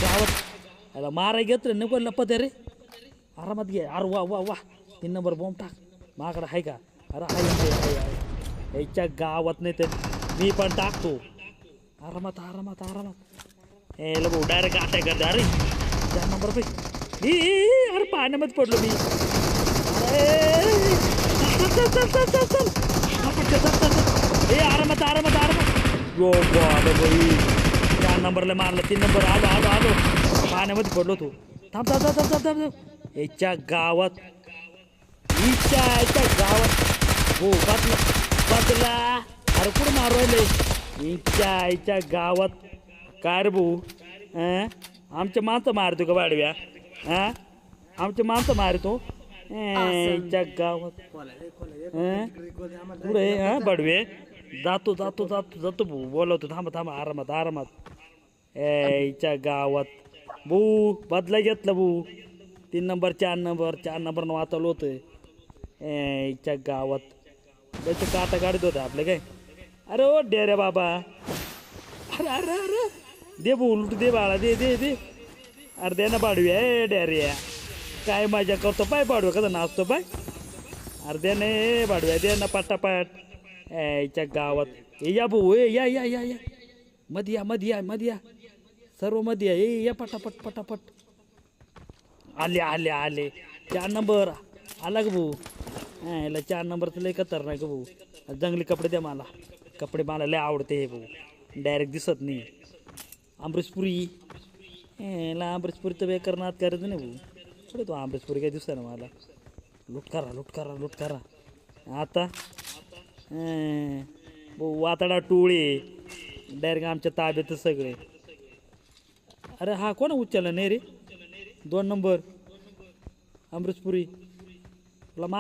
गावात याला माराय घेतलं नको लपत रे आरामात घे अरे वा वा वा 3 नंबर बॉम्ब टाक माकडं आहे का अरे आहे याच्या गावात नाही तर मी पण टाकतो आरामात आरामात आरामात हे भाऊ डायरेक्ट अटॅक करते अरे 4 नंबर पे अरे पाण्यामध्ये पडलो मी अरे आरामात आरामात आरामात यो बाबा बाई 4 नंबरला मारलं 3 नंबर आलो आलो आलो पाण्यामध्ये पडलो तू थांब थांब थांब थांब थांब याच्या गावात याच्या गावात हो बदला अरे कुठं मारू राहिले याच्या गावात काय रे भाऊ आमच्या माणसं मारतो का वाढव्या आमच्या माणसं मारतो याच्या गावात पुढे बडवे जातो जातो जातो जातो भाऊ बोलवतो थांबा थांबा आरामात आरामात याच्या गावात भाऊ बदला घेतला भाऊ 3 नंबर 4 नंबर 4 नंबरनं वाचवलं होतं याच्या गावात त्याचं काटा काढत होतं आपलं काय अरे ओ डेरे बाबा अरे अरे अरे दे भाऊ उलट दे बाळा दे दे दे अरे दे ना बाडूया डेऱ्या काय मजा करतो पाय बाडूया कसं नाचतो पाय अरे दे ना बाडूया दे ना पटापट याच्या गावात या भाऊ या या या या मध्ये या सर्व मध्ये या पटापट पटापट आले आले आले 4 नंबर आला का भाऊ याला 4 नंबरचं लय खतरनाक का भाऊ जंगली कपडे द्या मला कपडे मला लय आवडते हे भाऊ डायरेक्ट दिसत नाही आमरेशपुरी याला आमरेशपुरी तर बेकार नात करायचं नाही भाऊ थोडं तो आमरेशपुरी काय दिसतं ना मला लूट करा आता भाऊ वाताडा टोळे डायरेक्ट आमच्या ताब्यातच सगळे अरे हा कोण उचलला नाही रे 2 नंबर अमृतपुरी